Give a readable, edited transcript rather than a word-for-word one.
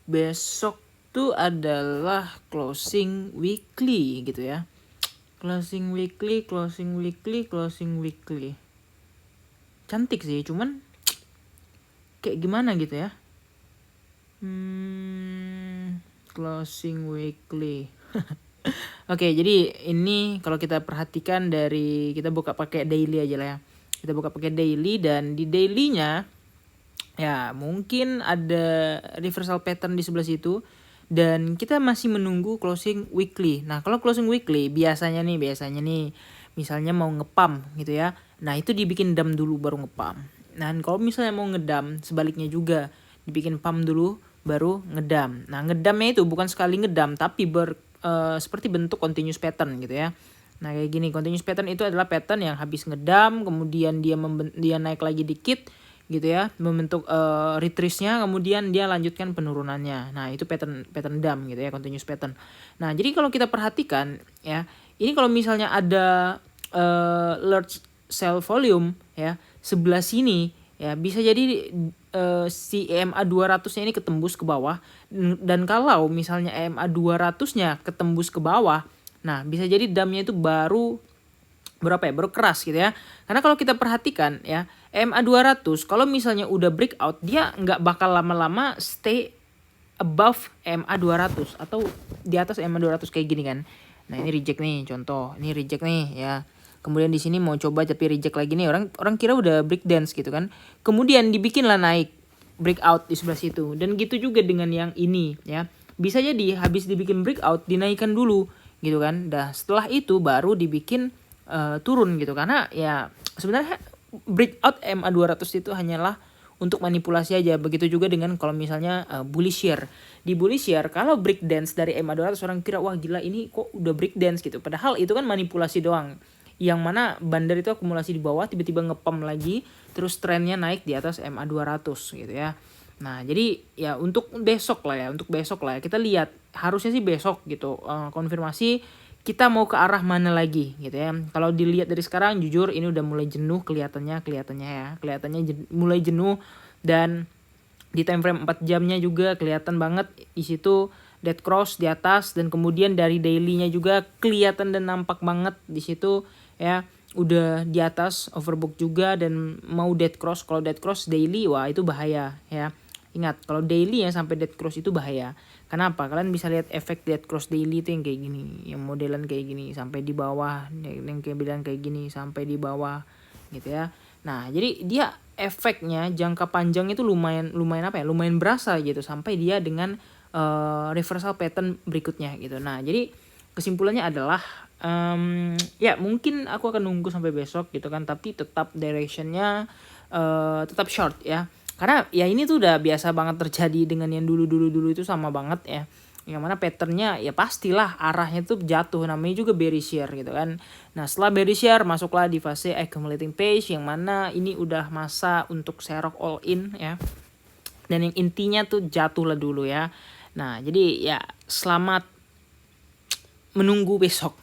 Besok tuh adalah closing weekly gitu ya. Closing weekly. Cantik sih, cuman kayak gimana gitu ya. Closing weekly. Oke, jadi ini kalau kita perhatikan dari kita buka pakai daily aja lah ya. Kita buka pakai daily dan di dailynya ya mungkin ada reversal pattern di sebelah situ dan kita masih menunggu closing weekly. Nah, kalau closing weekly biasanya nih misalnya mau ngepam gitu ya. Nah, itu dibikin dump dulu baru ngepam. Nah, kalau misalnya mau ngedam sebaliknya juga dibikin pump dulu baru ngedam. Nah, ngedamnya itu bukan sekali ngedam tapi seperti bentuk continuous pattern gitu ya. Nah, kayak gini, continuous pattern itu adalah pattern yang habis ngedam kemudian dia naik lagi dikit gitu ya, membentuk retrace-nya, kemudian dia lanjutkan penurunannya. Nah, itu pattern dump gitu ya, continuous pattern. Nah, jadi kalau kita perhatikan ya, ini kalau misalnya ada large sell volume ya, sebelah sini ya bisa jadi si EMA 200-nya ini ketembus ke bawah, dan kalau misalnya EMA 200-nya ketembus ke bawah, nah bisa jadi dump-nya itu baru keras gitu ya. Karena kalau kita perhatikan ya, EMA 200 kalau misalnya udah breakout dia nggak bakal lama-lama stay above EMA 200 atau di atas EMA 200 kayak gini kan. Nah, ini reject nih contoh. Ini reject nih ya. Kemudian di sini mau coba tapi reject lagi nih, orang kira udah break dance gitu kan. Kemudian dibikinlah naik breakout di sebelah situ. Dan gitu juga dengan yang ini ya. Bisa jadi habis dibikin breakout dinaikkan dulu gitu kan. Dah setelah itu baru dibikin turun gitu, karena ya sebenarnya breakout EMA 200 itu hanyalah untuk manipulasi aja. Begitu juga dengan kalau misalnya bullish shear. Di bullish shear kalau break dance dari EMA 200 orang kira wah gila ini kok udah break dance gitu. Padahal itu kan manipulasi doang. Yang mana bandar itu akumulasi di bawah tiba-tiba ngepump lagi terus trennya naik di atas EMA 200 gitu ya. Nah, jadi ya untuk besok lah ya kita lihat harusnya sih besok gitu konfirmasi kita mau ke arah mana lagi gitu ya. Kalau dilihat dari sekarang jujur ini udah mulai jenuh kelihatannya mulai jenuh, dan di time frame 4 jamnya juga kelihatan banget di situ dead cross di atas, dan kemudian dari daily-nya juga kelihatan dan nampak banget di situ ya udah di atas overbook juga dan mau dead cross. Kalau dead cross daily wah itu bahaya ya. Ingat, kalau daily yang sampai dead cross itu bahaya. Kenapa? Kalian bisa lihat efek dead cross daily itu yang kayak gini, yang modelan kayak gini sampai di bawah, yang kayak bilang kayak gini sampai di bawah gitu ya. Nah, jadi dia efeknya jangka panjang itu lumayan berasa gitu sampai dia dengan reversal pattern berikutnya gitu. Nah, jadi kesimpulannya adalah ya mungkin aku akan nunggu sampai besok gitu kan, tapi tetap directionnya tetap short ya. Karena ya ini tuh udah biasa banget terjadi dengan yang dulu itu sama banget ya. Yang mana patternnya ya pastilah arahnya tuh jatuh, namanya juga bearish shear gitu kan. Nah, setelah bearish shear masuklah di fase accumulating phase yang mana ini udah masa untuk serok all in ya. Dan yang intinya tuh jatuh lah dulu ya. Nah, jadi ya selamat menunggu besok.